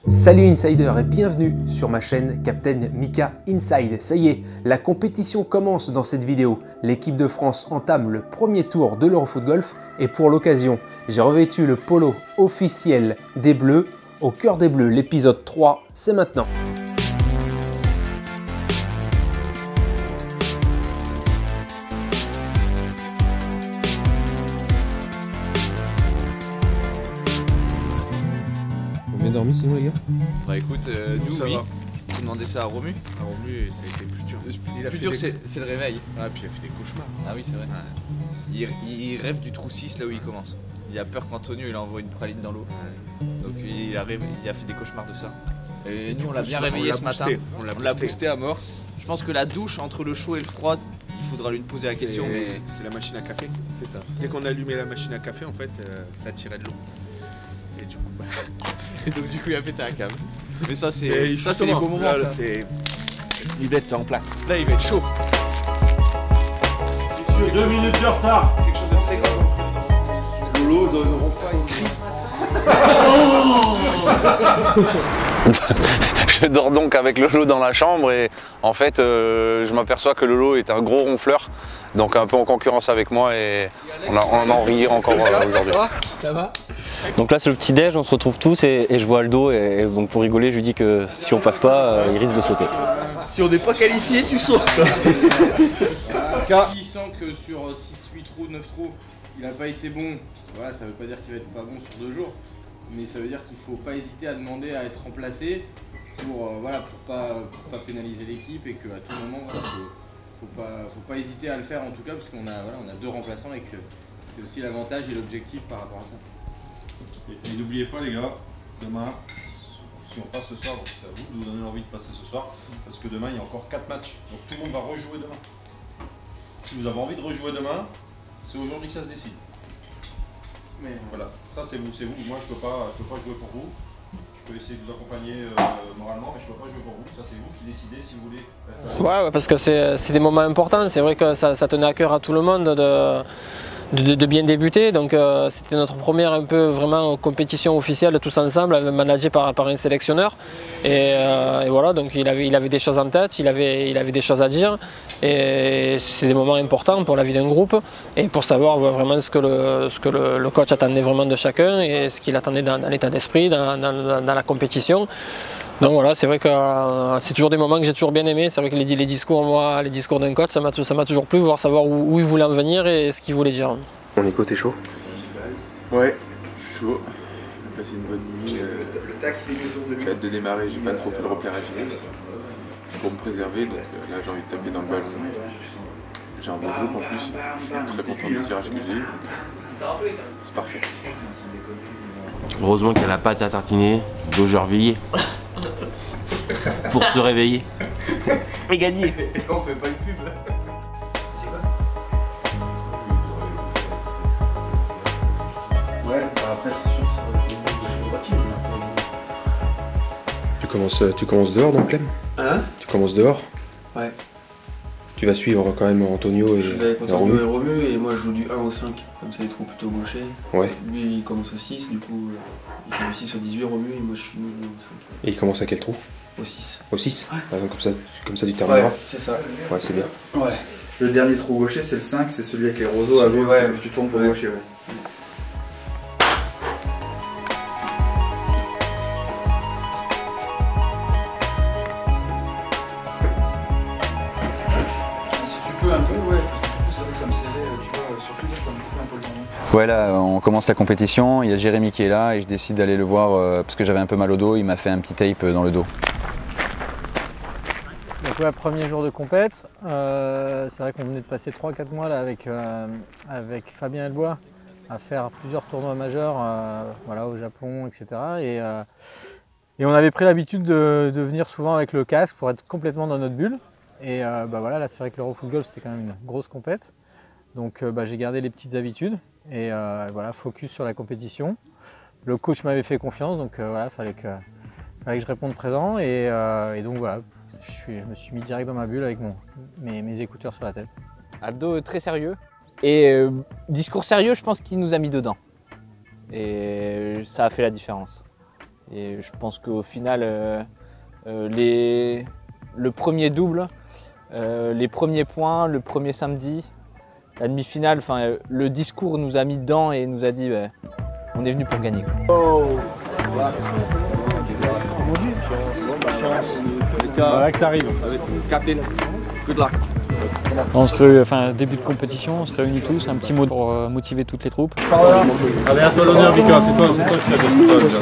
Salut Insider et bienvenue sur ma chaîne Captain Mika Inside. Ça y est, la compétition commence dans cette vidéo. L'équipe de France entame le premier tour de l'Eurofoot Golf et pour l'occasion, j'ai revêtu le polo officiel des Bleus. Au cœur des Bleus, l'épisode 3, c'est maintenant. Bien dormi sinon les gars? Bah écoute, nous ça oui. va. Vous demandez ça à Romu? À Romu, ça a été plus dur. Le plus dur c'est le réveil. Ah, puis il a fait des cauchemars. Ah oui c'est vrai. Ouais. Il rêve du trou 6 là où il commence. Il a peur qu'Antonio il envoie une praline dans l'eau. Donc il a fait des cauchemars de ça. Et nous on l'a bien réveillé ce matin. On l'a boosté à mort. Je pense que la douche entre le chaud et le froid, il faudra lui poser la question. Mais c'est la machine à café. c'est ça. Dès qu'on allumait la machine à café, en fait, ça tirait de l'eau. Et du coup, bah... Et donc du coup il a pété un câble. Mais ça c'est Et les beaux moments. là, Ça. il va être en place. Là il va être chaud. Messieurs, 2 minutes de retard. Quelque chose de très grave. Lolo donneront pas une crise. Je dors donc avec Lolo dans la chambre et en fait je m'aperçois que Lolo est un gros ronfleur, donc un peu en concurrence avec moi et on en rit encore aujourd'hui. Ça va? Donc là c'est le petit déj, on se retrouve tous et je vois Aldo et donc pour rigoler je lui dis que si on passe pas il risque de sauter. Si on n'est pas qualifié tu sautes. S'il sent que sur 6, 8 trous, 9 trous, il n'a pas été bon, voilà, ça veut pas dire qu'il va être pas bon sur 2 jours, mais ça veut dire qu'il faut pas hésiter à demander à être remplacé pour, voilà, pour pas pénaliser l'équipe et qu'à tout moment, voilà, faut pas hésiter à le faire en tout cas, parce qu'on a, voilà, on a 2 remplaçants et que c'est aussi l'avantage et l'objectif par rapport à ça. Et n'oubliez pas les gars, demain, si on passe ce soir, donc c'est à vous de nous donner envie de passer ce soir, parce que demain il y a encore 4 matchs, donc tout le monde va rejouer demain. Si vous avez envie de rejouer demain, c'est aujourd'hui que ça se décide. Mais voilà, ça c'est vous, moi je peux pas jouer pour vous. Je peux essayer de vous accompagner moralement, mais je peux pas jouer pour vous. Ça c'est vous qui décidez si vous voulez. Ouais, parce que c'est des moments importants. C'est vrai que ça tenait à cœur à tout le monde de bien débuter. Donc c'était notre première un peu vraiment compétition officielle tous ensemble, managée par un sélectionneur. Et voilà, donc il avait des choses en tête, il avait des choses à dire. Et c'est des moments importants pour la vie d'un groupe et pour savoir vraiment ce que le coach attendait vraiment de chacun et ce qu'il attendait dans l'état d'esprit, dans la compétition. Donc voilà, c'est vrai que c'est toujours des moments que j'ai toujours bien aimés. C'est vrai que les discours d'un coach, ça m'a toujours plu, savoir où il voulait en venir et ce qu'il voulait dire. On Nico, t'es chaud? Ouais, je suis chaud. J'ai passé une bonne nuit. J'ai hâte de démarrer, j'ai pas trop fait le repérage pour me préserver, donc là j'ai envie de taper dans le ballon. J'ai un bon groupe en plus, je suis très content du tirage que j'ai eu. C'est parfait. Heureusement qu'il y a la pâte à tartiner d'Augervilliers pour se réveiller et gagner. on fait pas une pub. Ouais, après c'est sûr que ça va être Tu commences dehors donc Clem? Hein? Tu commences dehors? Ouais. Tu vas suivre quand même Antonio et Je vais avec Antonio et Romu et moi je joue du 1 au 5, comme c'est les trous plutôt gauchers. Ouais. Lui il commence au 6, du coup il fait le 6 au 18 Romu et moi je finis au 5. Et il commence à quel trou? Au 6. Au 6? Ouais. Ah, donc comme ça tu termineras? Ouais, c'est ça. Ouais, c'est bien. Ouais. Le dernier trou gaucher c'est le 5, c'est celui avec les roseaux à gauche, ouais, tu tournes pour le gaucher. Ouais. Ouais, là on commence la compétition, il y a Jérémy qui est là et je décide d'aller le voir parce que j'avais un peu mal au dos, il m'a fait un petit tape dans le dos. Donc ouais, premier jour de compète, c'est vrai qu'on venait de passer 3-4 mois là avec Fabien Elbois à faire plusieurs tournois majeurs voilà, au Japon, etc. Et on avait pris l'habitude de venir souvent avec le casque pour être complètement dans notre bulle. Et bah voilà, là c'est vrai que l'Eurofoot Golf c'était quand même une grosse compète. Donc j'ai gardé les petites habitudes et voilà, focus sur la compétition. Le coach m'avait fait confiance, donc voilà, fallait que je réponde présent et donc voilà, je me suis mis direct dans ma bulle avec mes écouteurs sur la tête. Aldo très sérieux et discours sérieux, je pense qu'il nous a mis dedans et ça a fait la différence. Et je pense qu'au final, le premier double, les premiers points, le premier samedi, la demi-finale, le discours nous a mis dedans et nous a dit on est venu pour gagner. Voilà que ça arrive. Captain, good luck. On se début de compétition, on se réunit tous, un petit mot pour motiver toutes les troupes. Allez, à toi l'honneur, Mika, c'est toi le chef de ce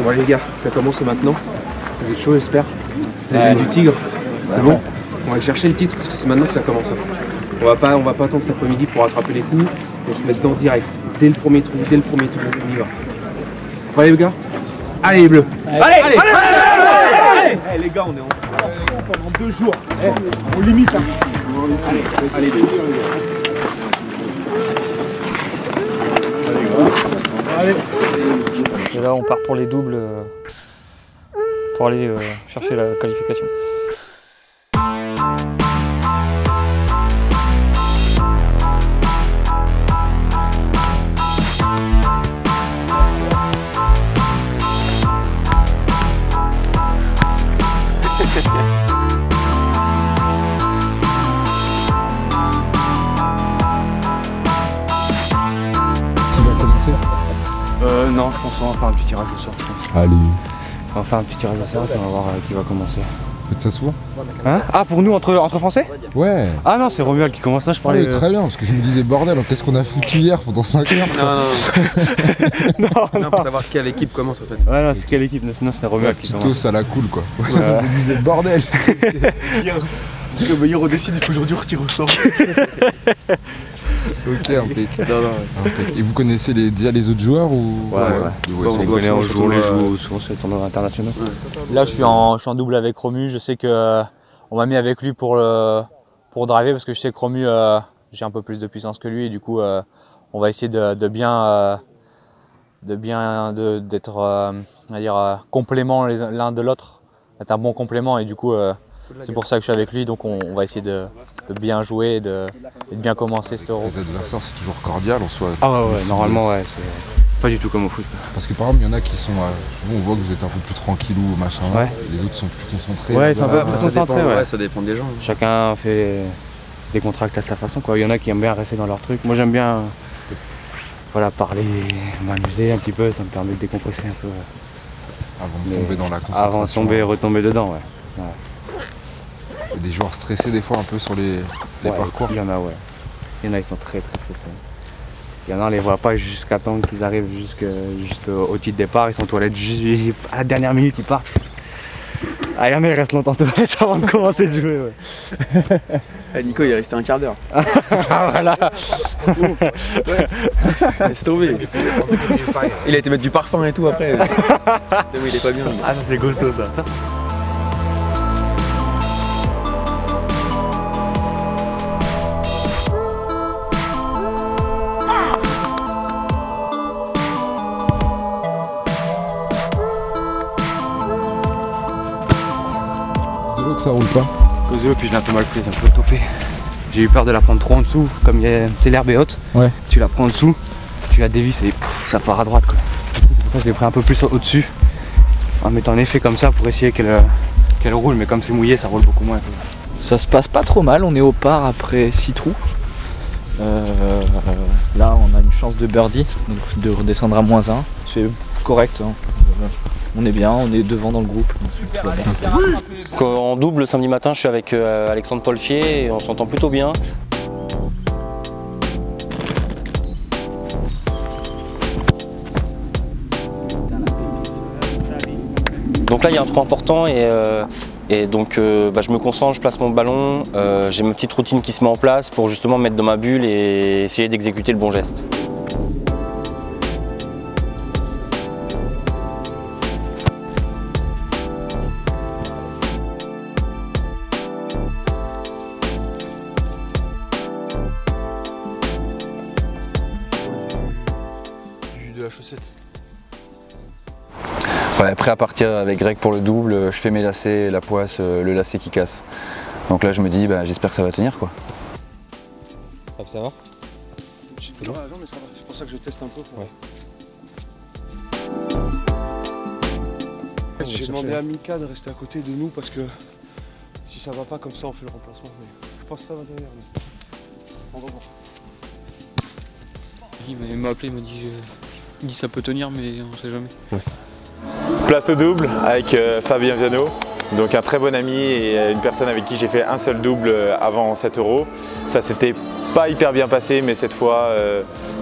Bon les gars, ça commence maintenant. Vous êtes chaud, j'espère. Vous avez du tigre. C'est bon. On va aller chercher le titre parce que c'est maintenant que ça commence. On va pas attendre cet après-midi pour rattraper les coups. On se met dedans direct. Dès le premier trou, on y va. Prêts les gars? Allez les bleus. Allez les gars, on est en pendant 2 jours. On limite. Allez. Et là, on part pour les doubles pour aller chercher la qualification. Non, je pense qu'on va faire un petit tirage au sort. Allez. On va faire un petit tirage au sort et on va voir qui va commencer. Faites ça souvent? Hein? Ah, pour nous, entre français? Ouais. Ah non, c'est Romuald qui commence. Là, je parlais. Très bien, parce que je me disais, bordel, qu'est-ce qu'on a foutu hier pendant 5 heures? Non, pour savoir quelle équipe commence en fait. Ouais, non, c'est quelle équipe? Sinon, c'est Romuald qui commence. Tito, ça la cool quoi. Je me disais, bordel. Hier, on décide qu'aujourd'hui on retire au sort. Ok, impeccable. Et vous connaissez déjà les autres joueurs ou? Ouais. On connaît, on joue souvent sur les tournois internationaux. Là, je suis en double avec Romu. Je sais qu'on m'a mis avec lui pour driver parce que je sais que Romu, j'ai un peu plus de puissance que lui et du coup, on va essayer d'être complément l'un de l'autre, d'être un bon complément et du coup, c'est pour ça que je suis avec lui. Donc, on va essayer de bien jouer et de bien commencer cet Euro. Les adversaires, c'est toujours cordial en soi. Ah ouais, normalement, ouais. C'est pas du tout comme au foot. Parce que par exemple, il y en a qui sont. Vous, on voit que vous êtes un peu plus tranquillou, machin. Ouais. Les autres sont plus concentrés. Ouais, c'est un peu plus concentré. Ouais, ça dépend des gens. Chacun fait des contracts à sa façon, quoi. Il y en a qui aiment bien rester dans leur truc. Moi, j'aime bien parler, m'amuser un petit peu. Ça me permet de décompresser un peu. Avant de tomber dans la concentration. Avant de tomber et retomber dedans, ouais. Il y a des joueurs stressés des fois un peu sur les parcours. Il y en a, ouais. Il y en a, ils sont très stressés. Il y en a, on les voit pas jusqu'à temps qu'ils arrivent juste au petit départ. Ils sont aux toilettes juste à la dernière minute, ils partent. Ah, il y en a, ils restent longtemps aux toilettes avant de commencer de jouer. Ouais. Nico, il est resté un quart d'heure. Ah voilà. Laisse tomber. Il a été mettre du parfum et tout après. Il est pas bien. Ah, ça c'est costaud ça. Ça roule pas. Cause de l'eau, puis je l'ai un peu mal prise, un peu topé. J'ai eu peur de la prendre trop en dessous, comme l'herbe est haute. Ouais. Tu la prends en dessous, tu la dévisses et ça part à droite quoi. Après, je l'ai pris un peu plus au-dessus, en mettant un effet comme ça pour essayer qu'elle roule, mais comme c'est mouillé, ça roule beaucoup moins. Ça se passe pas trop mal, on est au par après 6 trous. Là on a une chance de birdie, donc de redescendre à -1. C'est correct. Hein. On est bien, on est devant dans le groupe. En double samedi matin, je suis avec Alexandre Polfier et on s'entend plutôt bien. Donc là il y a un trou important et donc je me concentre, je place mon ballon, j'ai ma petite routine qui se met en place pour justement me mettre dans ma bulle et essayer d'exécuter le bon geste. De la chaussette. Ouais, prêt à partir avec Greg pour le double, je fais mes lacets, la poisse, le lacet qui casse. Donc là je me dis, j'espère que ça va tenir quoi. Ça va? Non, mais ça va, c'est pour ça que je teste un peu. Ouais. J'ai demandé à Mika de rester à côté de nous parce que si ça va pas comme ça, on fait le remplacement. Mais je pense que ça va derrière. Mais on va voir. Il m'a appelé, il m'a dit ça peut tenir, mais on sait jamais. Ouais. Place au double avec Fabien Viano, donc un très bon ami et une personne avec qui j'ai fait un seul double avant 7 €. Ça s'était pas hyper bien passé, mais cette fois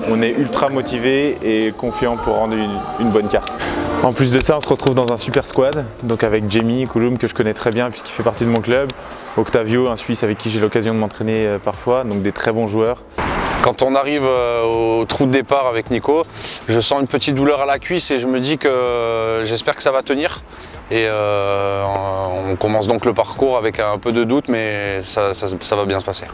on est ultra motivé et confiant pour rendre une bonne carte. En plus de ça, on se retrouve dans un super squad, donc avec Jamie Kouloum que je connais très bien puisqu'il fait partie de mon club, Octavio, un Suisse avec qui j'ai l'occasion de m'entraîner parfois, donc des très bons joueurs. Quand on arrive au trou de départ avec Nico, je sens une petite douleur à la cuisse et je me dis que j'espère que ça va tenir. Et on commence donc le parcours avec un peu de doute, mais ça va bien se passer.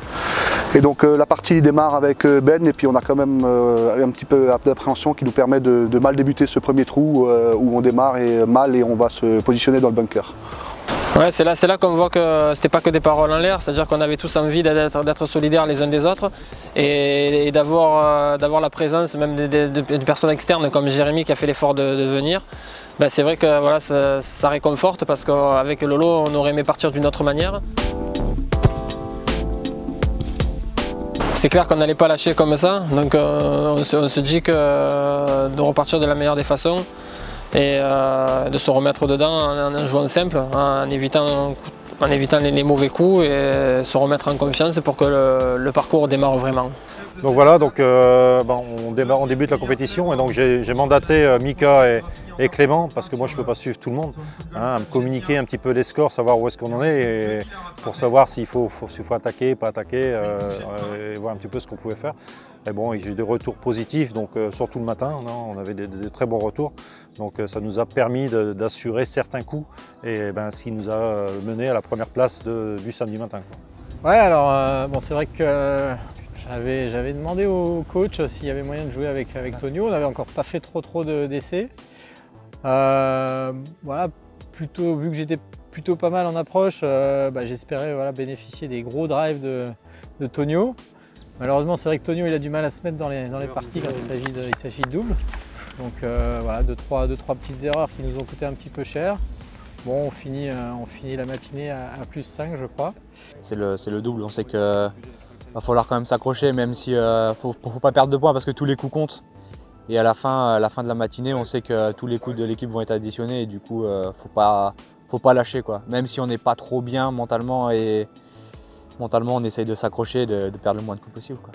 Et donc la partie démarre avec Ben et puis on a quand même un petit peu d'appréhension qui nous permet de mal débuter ce premier trou où on démarre mal et on va se positionner dans le bunker. Ouais, c'est là qu'on voit que c'était pas que des paroles en l'air, c'est-à-dire qu'on avait tous envie d'être solidaires les uns des autres et d'avoir la présence même de personnes externes comme Jérémy qui a fait l'effort de venir. Ben, c'est vrai que voilà, ça réconforte parce qu'avec Lolo on aurait aimé partir d'une autre manière. C'est clair qu'on n'allait pas lâcher comme ça, donc on se dit que de repartir de la meilleure des façons et de se remettre dedans en jouant simple, en évitant les mauvais coups et se remettre en confiance pour que le parcours démarre vraiment. Donc voilà, donc, on débute la compétition et donc j'ai mandaté Mika et Clément parce que moi je ne peux pas suivre tout le monde, hein, à me communiquer un petit peu les scores, savoir où est-ce qu'on en est et pour savoir s'il faut attaquer, pas attaquer et voir un petit peu ce qu'on pouvait faire. Et bon, j'ai eu des retours positifs, donc surtout le matin, on avait des très bons retours, donc ça nous a permis d'assurer certains coups et ce qui nous a mené à la première place du samedi matin, quoi. Ouais, alors bon, c'est vrai que j'avais demandé au coach s'il y avait moyen de jouer avec Tonio. On n'avait encore pas fait trop d'essais. Voilà, vu que j'étais plutôt pas mal en approche, j'espérais bénéficier des gros drives de Tonio. Malheureusement, c'est vrai que Tonio il a du mal à se mettre dans les parties quand il s'agit de double. Donc voilà, deux, trois petites erreurs qui nous ont coûté un petit peu cher. Bon, on finit la matinée à +5, je crois. C'est le double, on sait qu'il va falloir quand même s'accrocher, même si faut pas perdre de points parce que tous les coups comptent. Et à la fin de la matinée, on sait que tous les coups de l'équipe vont être additionnés et du coup, faut pas lâcher, quoi. Même si on n'est pas trop bien mentalement, on essaye de s'accrocher, de perdre le moins de coups possible, quoi.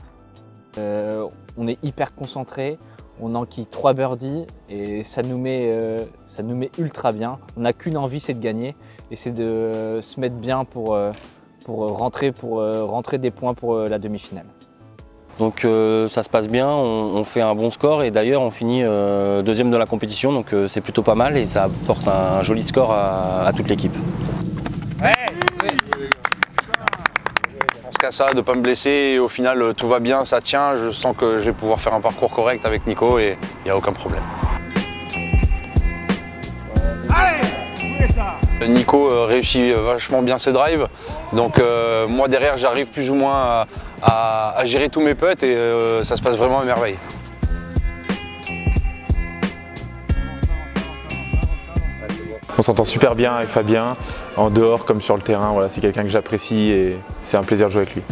On est hyper concentré, on enquille 3 birdies et ça nous met ultra bien. On n'a qu'une envie, c'est de gagner et c'est de se mettre bien pour rentrer des points pour la demi-finale. Donc ça se passe bien, on fait un bon score et d'ailleurs on finit deuxième de la compétition, donc c'est plutôt pas mal et ça apporte un joli score à toute l'équipe. Je pense qu'à ça, de ne pas me blesser et au final tout va bien, ça tient, je sens que je vais pouvoir faire un parcours correct avec Nico et il n'y a aucun problème. Nico réussit vachement bien ses drives, donc moi derrière j'arrive plus ou moins à gérer tous mes putts et ça se passe vraiment à merveille. On s'entend super bien avec Fabien, en dehors comme sur le terrain, voilà, c'est quelqu'un que j'apprécie et c'est un plaisir de jouer avec lui.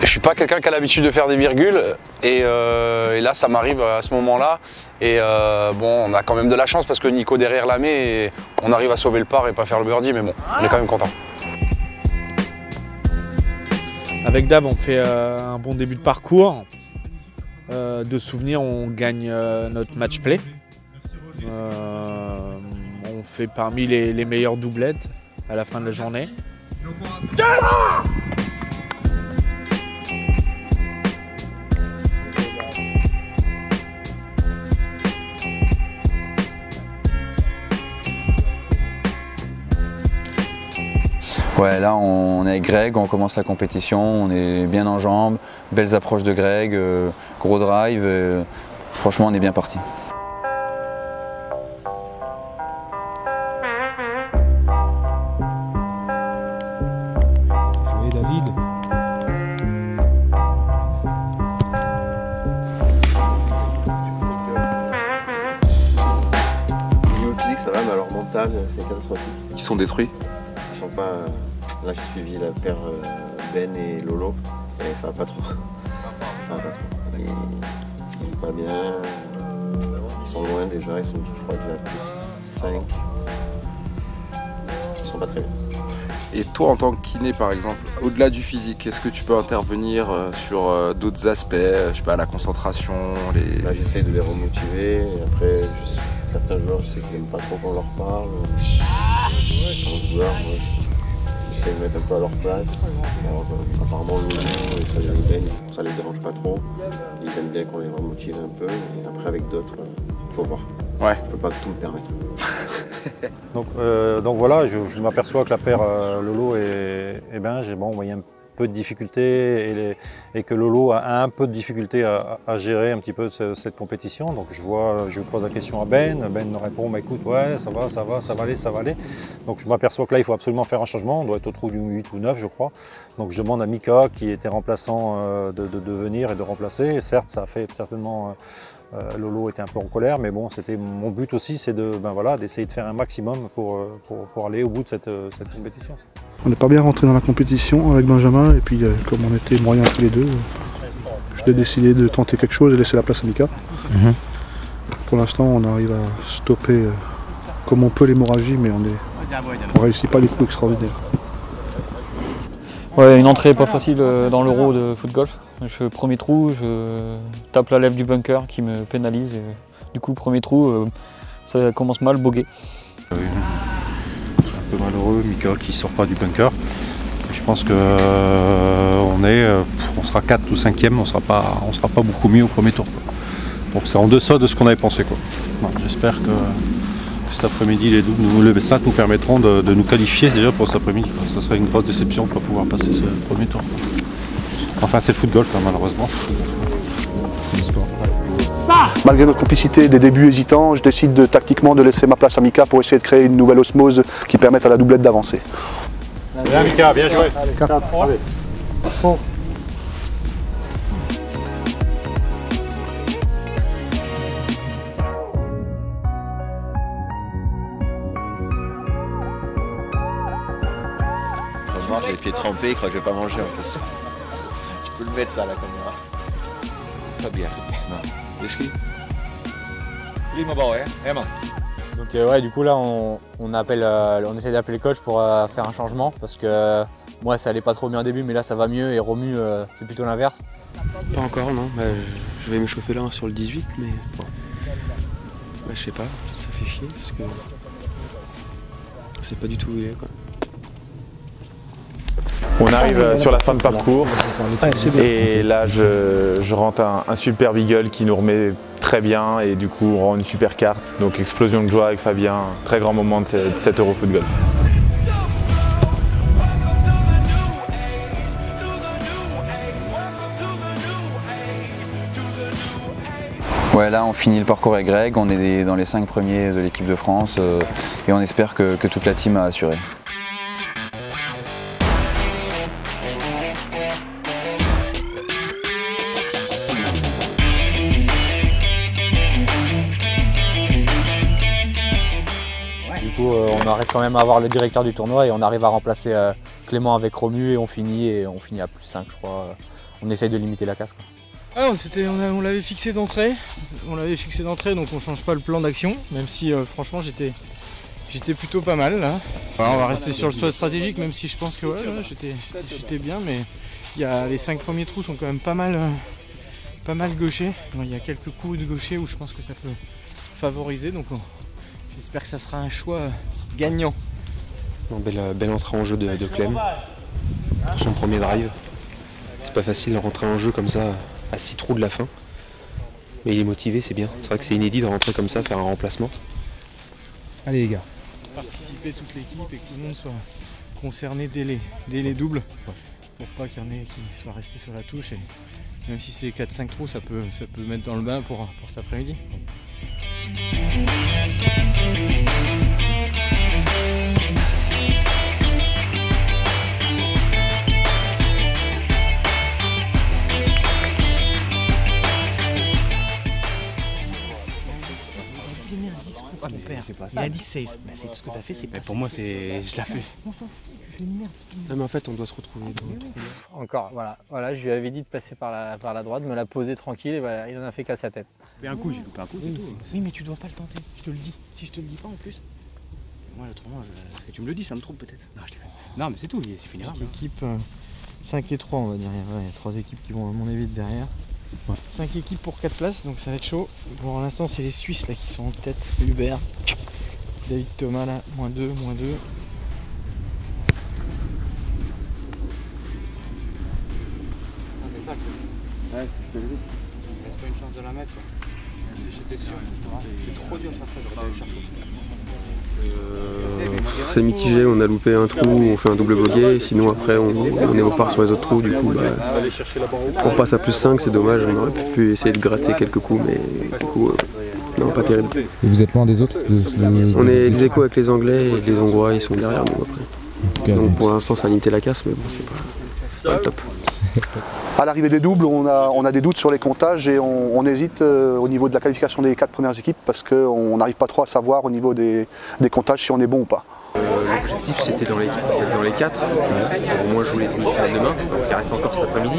Je suis pas quelqu'un qui a l'habitude de faire des virgules et là ça m'arrive à ce moment-là et bon, on a quand même de la chance parce que Nico derrière la met et on arrive à sauver le par et pas faire le birdie, mais bon, on est quand même content. Avec Dave, on fait un bon début de parcours. De souvenir, on gagne notre match play. On fait parmi les meilleures doublettes à la fin de la journée. Ouais, là on est avec Greg, on commence la compétition, on est bien en jambes, belles approches de Greg, gros drive, franchement on est bien parti. Joué David. lamentable, c'est catastrophique. Ils sont détruits? Ils sont pas... Là j'ai suivi la paire Ben et Lolo, et ça va pas trop. Ça va pas trop. Ils sont pas bien, ils sont loin déjà, ils sont je crois déjà plus 5. Ils sont pas très bien. Et toi, en tant que kiné, par exemple, au-delà du physique, est-ce que tu peux intervenir sur d'autres aspects, je sais pas, la concentration, les... Là, j'essaie de les remotiver, et après, certains joueurs, je sais qu'ils n'aiment pas trop qu'on leur parle. Les joueurs, moi, j'essaie de mettre un peu à leur place. Alors, apparemment, le Ben, ça les dérange pas trop. Ils aiment bien qu'on les remotive un peu, et après, avec d'autres, il faut voir. Ouais. Je peux pas tout me permettre. Donc voilà, je m'aperçois que la paire Lolo et Ben, il y a un peu de difficulté et que Lolo a un peu de difficulté à gérer un petit peu cette compétition. Donc je pose la question à Ben me répond bah, écoute, ouais, ça va aller. Donc je m'aperçois que là, il faut absolument faire un changement, on doit être au trou du 8 ou 9, je crois. Donc je demande à Mika, qui était remplaçant, de venir et de remplacer. Certes, ça a fait certainement... Lolo était un peu en colère, mais bon, c'était mon but aussi, c'est d'essayer de faire un maximum pour aller au bout de cette compétition. On n'est pas bien rentré dans la compétition avec Benjamin, et puis comme on était moyens tous les deux, j'ai décidé de tenter quelque chose et laisser la place à Mika. Pour l'instant, on arrive à stopper comme on peut l'hémorragie, mais on ne réussit pas les coups extraordinaires. Ouais, une entrée pas facile dans l'Euro de foot golf. Je fais premier trou, je tape la lèvre du bunker qui me pénalise. Et, du coup, premier trou, ça commence mal, bogué. Un peu malheureux, Mika qui sort pas du bunker. Je pense qu'on sera 4 ou 5e, on sera pas beaucoup mieux au premier tour. Donc c'est en deçà de ce qu'on avait pensé. Voilà, j'espère que cet après-midi, les 5 nous permettront de nous qualifier déjà pour cet après-midi. Ça serait une grosse déception de ne pas pouvoir passer ce premier tour. Enfin, c'est le foot golf, hein, malheureusement. C'est l'histoire. Malgré notre complicité des débuts hésitants, je décide tactiquement de laisser ma place à Mika pour essayer de créer une nouvelle osmose qui permette à la doublette d'avancer. Bien Mika, bien joué. Allez, 4, 3. Allez. Oh. J'ai les pieds trempés, il croit que je vais pas manger en plus. Tu peux le mettre ça à la caméra. Pas bien. Non. Deschi. Donc ouais, du coup là on essaie d'appeler le coach pour faire un changement parce que moi ça allait pas trop bien au début, mais là ça va mieux et Romu c'est plutôt l'inverse. Pas encore, non. Je vais m'échauffer là sur le 18, mais bon. Je sais pas, ça fait chier parce que c'est pas du tout où il est, quoi. On arrive sur la fin de parcours et là je rentre un super beagle qui nous remet très bien et du coup on rend une super carte. Donc explosion de joie avec Fabien, très grand moment de cet Euro Foot Golf. Ouais, là on finit le parcours avec Greg, on est dans les 5 premiers de l'équipe de France et on espère que toute la team a assuré. On arrive quand même à avoir le directeur du tournoi et on arrive à remplacer Clément avec Romu et on finit à plus 5 je crois. On essaye de limiter la casse, quoi. Ah, on l'avait fixé d'entrée, donc on change pas le plan d'action, même si franchement j'étais plutôt pas mal là. Enfin, on va rester sur le choix stratégique, même si je pense que ouais, j'étais bien, mais les 5 premiers trous sont quand même pas mal gauchés. Il y a quelques coups de gaucher où je pense que ça peut favoriser, donc j'espère que ça sera un choix gagnant. Bon, belle entrée en jeu de Clem pour son premier drive. C'est pas facile de rentrer en jeu comme ça à 6 trous de la fin. Mais il est motivé, c'est bien. C'est vrai que c'est inédit de rentrer comme ça, faire un remplacement. Allez les gars. Participer toute l'équipe et que tout le monde soit concerné dès les doubles. Pour pas qu'il y en ait qui soient restés sur la touche. Et même si c'est 4-5 trous, ça peut mettre dans le bain pour cet après-midi. À mon père. c'est pas ça. Il a dit safe. Bah, c'est ce que t'as fait, c'est pas pour moi, c'est. Je l'ai fait. On s'en fout, tu fais une merde. Non, mais en fait, on doit se retrouver. Encore, voilà, je lui avais dit de passer par la droite, de me la poser tranquille, et voilà, il en a fait qu'à sa tête. J'ai un coup, j'ai loupé un coup, c'est tout. Oui, mais tu dois pas le tenter, je te le dis. Si je te le dis pas en plus. Moi, autrement, est-ce que tu me le dis, ça me trompe peut-être. Non, je déconne. Non, mais c'est tout, c'est fini. Équipe 5 et 3, on va dire. Il y a 3 équipes qui vont à mon avis derrière. 5 équipes pour 4 places, donc ça va être chaud. Pour l'instant, c'est les Suisses là qui sont en tête. Hubert, David Thomas là, -2, -2. Ouais, c'est pas une chance de la mettre. J'étais sûr. C'est trop dur de faire ça, j'aurais dû chercher. C'est mitigé, on a loupé un trou, on fait un double bogey, sinon après on est au part sur les autres trous, du coup on passe à +5, c'est dommage, on aurait pu essayer de gratter quelques coups, mais du coup non, pas terrible. Et vous êtes loin des autres On est ex-aequo avec les Anglais et les Hongrois, ils sont derrière nous après. Donc pour l'instant ça a limité la casse, mais bon c'est pas le top. À l'arrivée des doubles, on a des doutes sur les comptages et on hésite au niveau de la qualification des 4 premières équipes parce qu'on n'arrive pas trop à savoir au niveau des comptages si on est bon ou pas. L'objectif c'était d'être dans les 4 pour au moins jouer les demi-finales demain, donc il reste encore cet après-midi.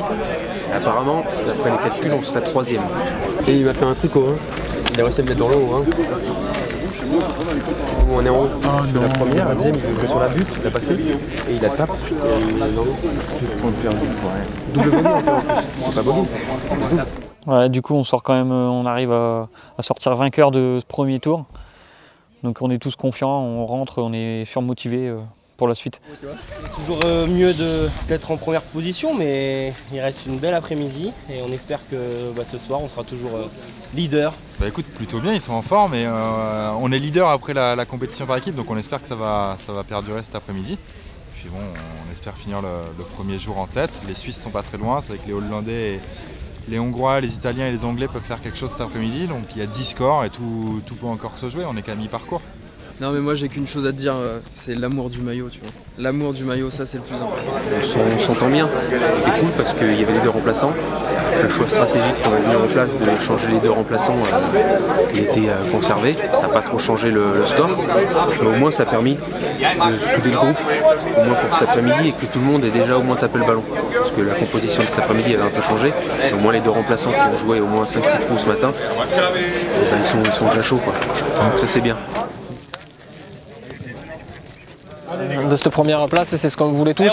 Apparemment, d'après les calculs, on serait 3e. Et il m'a fait un tricot, hein. Il a réussi à me mettre dans le haut. Hein. On est en haut, c'est la première, la deuxième, il est sur la butte, il a passé, et il a tape, et il est dans l'eau. C'est point perdu pour rien. Double bogey en plus, pas bogey. Voilà, du coup on sort quand même, on arrive à sortir vainqueur de ce premier tour. Donc on est tous confiants, on rentre, on est surmotivés pour la suite. Toujours mieux d'être en première position, mais il reste une belle après-midi et on espère que ce soir on sera toujours leader. Bah écoute, plutôt bien, ils sont en forme et on est leader après la compétition par équipe, donc on espère que ça va perdurer cet après-midi. Puis bon, on espère finir le premier jour en tête. Les Suisses sont pas très loin, c'est vrai que les Hollandais, et les Hongrois, les Italiens et les Anglais peuvent faire quelque chose cet après-midi, donc il y a 10 scores et tout peut encore se jouer, on est qu'à mi-parcours. Non mais moi j'ai qu'une chose à te dire, c'est l'amour du maillot, tu vois. L'amour du maillot, ça c'est le plus important. On s'entend bien, c'est cool parce qu'il y avait les 2 remplaçants. Le choix stratégique qu'on a mis en place de changer les 2 remplaçants, il était conservé. Ça n'a pas trop changé le score, mais au moins ça a permis de souder le groupe, au moins pour cet après-midi, et que tout le monde ait déjà au moins tapé le ballon. Parce que la composition de cet après-midi avait un peu changé. Et au moins les 2 remplaçants qui ont joué au moins 5-6 trous ce matin, ils sont déjà chauds, quoi. Donc ça c'est bien. De cette première place, c'est ce qu'on voulait tous.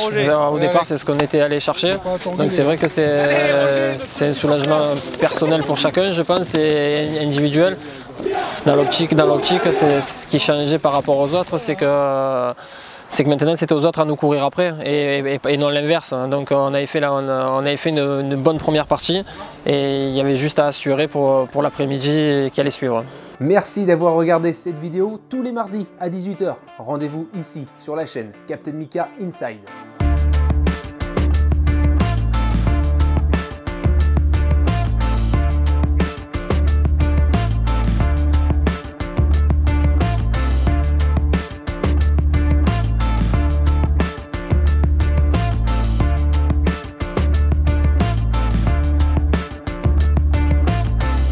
Au départ, c'est ce qu'on était allé chercher. Donc c'est vrai que c'est un soulagement personnel pour chacun, je pense, et individuel. Dans l'optique, c'est ce qui changeait par rapport aux autres, c'est que maintenant c'était aux autres à nous courir après et non l'inverse. Donc on avait fait une bonne première partie et il y avait juste à assurer pour l'après-midi qui allait suivre. Merci d'avoir regardé cette vidéo tous les mardis à 18 h. Rendez-vous ici sur la chaîne Captain Mika Inside.